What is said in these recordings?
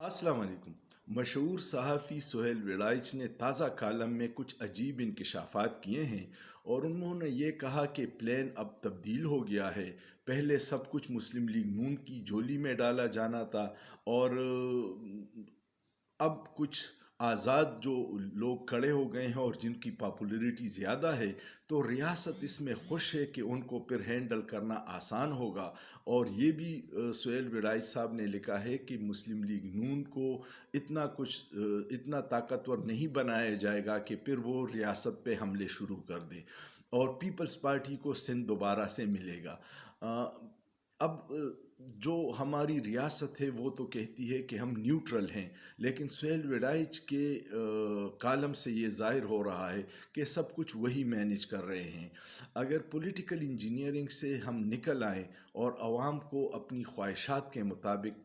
अस्सलाम वालेकुम। मशहूर सहाफ़ी सुहेल वेड़ाइच ने ताज़ा कालम में कुछ अजीब इंकशाफात किए हैं और उन्होंने ये कहा कि प्लान अब तब्दील हो गया है। पहले सब कुछ मुस्लिम लीग नून की झोली में डाला जाना था और अब कुछ आज़ाद जो लोग खड़े हो गए हैं और जिनकी पॉपुलैरिटी ज़्यादा है, तो रियासत इसमें खुश है कि उनको फिर हैंडल करना आसान होगा। और ये भी सुहेल वेड़ाइच साहब ने लिखा है कि मुस्लिम लीग नून को इतना ताकतवर नहीं बनाया जाएगा कि फिर वो रियासत पे हमले शुरू कर दें और पीपल्स पार्टी को सिंध दोबारा से मिलेगा। अब जो हमारी रियासत है वो तो कहती है कि हम न्यूट्रल हैं, लेकिन सुहेल वेड़ाइच के कालम से ये ज़ाहिर हो रहा है कि सब कुछ वही मैनेज कर रहे हैं। अगर पॉलिटिकल इंजीनियरिंग से हम निकल आएँ और आवाम को अपनी ख्वाहिशात के मुताबिक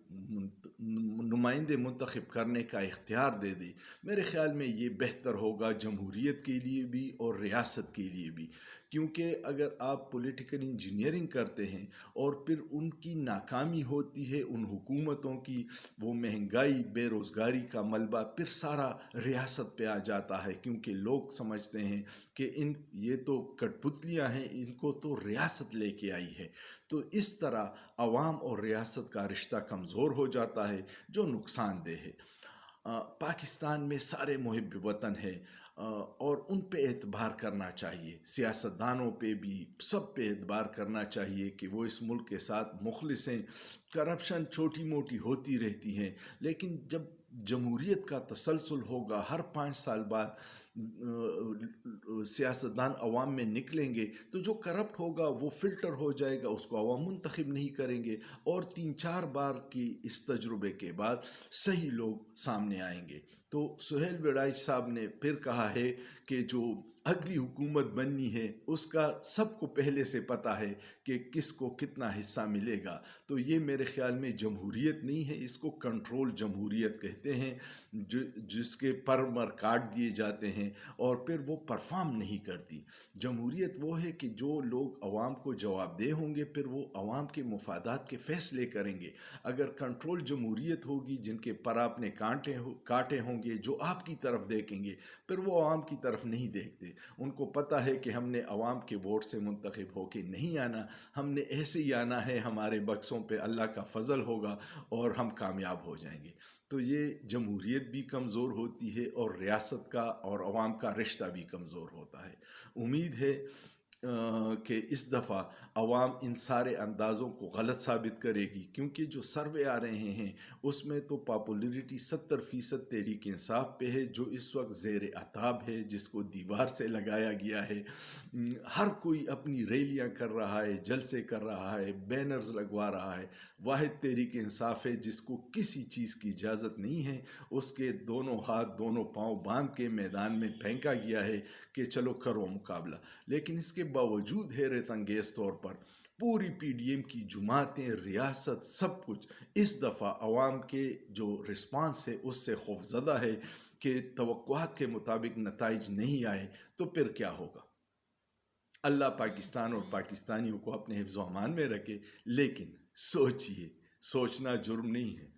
नुमाइंदे मुंतखब करने का इख्तियार दे दे, मेरे ख़्याल में ये बेहतर होगा जमहूरियत के लिए भी और रियासत के लिए भी। क्योंकि अगर आप पॉलिटिकल इंजीनियरिंग करते हैं और फिर उनकी नाकामी होती है उन हुकूमतों की, वो महंगाई बेरोज़गारी का मलबा फिर सारा रियासत पे आ जाता है, क्योंकि लोग समझते हैं कि ये तो कठपुतलियाँ हैं, इनको तो रियासत लेके आई है। तो इस तरह अवाम और रियासत का रिश्ता कमज़ोर हो जाता है, जो नुकसानदेह है। पाकिस्तान में सारे मुहिब वतन है और उन पे एतबार करना चाहिए, सियासतदानों पे भी, सब पे एतबार करना चाहिए कि वो इस मुल्क के साथ मुखलिस हैं। करप्शन छोटी मोटी होती रहती हैं, लेकिन जब जमहूरियत का तसलसल होगा, हर 5 साल बाद सियासतदान अवाम में निकलेंगे, तो जो करप्ट होगा वो फ़िल्टर हो जाएगा, उसको अवाम मुंतखब नहीं करेंगे और 3-4 बार की इस तजुर्बे के बाद सही लोग सामने आएंगे। तो सुहेल वेड़ाइच साहब ने फिर कहा है कि जो अगली हुकूमत बननी है उसका सबको पहले से पता है कि किसको कितना हिस्सा मिलेगा। तो ये मेरे ख़्याल में जमहूरियत नहीं है, इसको कंट्रोल जमहूरियत कहते हैं, जिसके पर काट दिए जाते हैं और फिर वो परफॉर्म नहीं करती। जमहूरियत वो है कि जो लोग अवाम को जवाबदेह होंगे, फिर वो अवाम के मुफादात के फ़ैसले करेंगे। अगर कंट्रोल जमहूरियत होगी, जिनके पर आपने काटे होंगे, जो आपकी तरफ देखेंगे, फिर वो अवाम की तरफ नहीं देखते। उनको पता है कि हमने अवाम के वोट से मुंतखब होके नहीं आना, हमने ऐसे ही आना है, हमारे बक्सों पे अल्लाह का फजल होगा और हम कामयाब हो जाएंगे। तो ये जमहूरियत भी कमज़ोर होती है और रियासत का और अवाम का रिश्ता भी कमज़ोर होता है। उम्मीद है कि इस दफ़ा अवाम इन सारे अंदाज़ों को गलत साबित करेगी, क्योंकि जो सर्वे आ रहे हैं उसमें तो पॉपुलैरिटी 70% तहरीक इंसाफ पे है, जो इस वक्त ज़ेर अताब है, जिसको दीवार से लगाया गया है। हर कोई अपनी रैलियां कर रहा है, जलसे कर रहा है, बैनर्स लगवा रहा है। वाहिद तहरीक इंसाफ है जिसको किसी चीज़ की इजाज़त नहीं है, उसके दोनों हाथ दोनों पाँव बांध के मैदान में फेंका गया है कि चलो करो मुकाबला। लेकिन इसके बावजूद हैरत अंगेज़ तौर पर पूरी पीडीएम की जुमातें, रियासत, सब कुछ इस दफ़ा अवाम के जो रिस्पांस है उससे खौफज़दा है कि तवक्कुआत के मुताबिक नताइज नहीं आए तो फिर क्या होगा। अल्लाह पाकिस्तान और पाकिस्तानियों को अपने हिफ्ज़-ओ-अमान में रखे, लेकिन सोचिए, सोचना जुर्म नहीं है।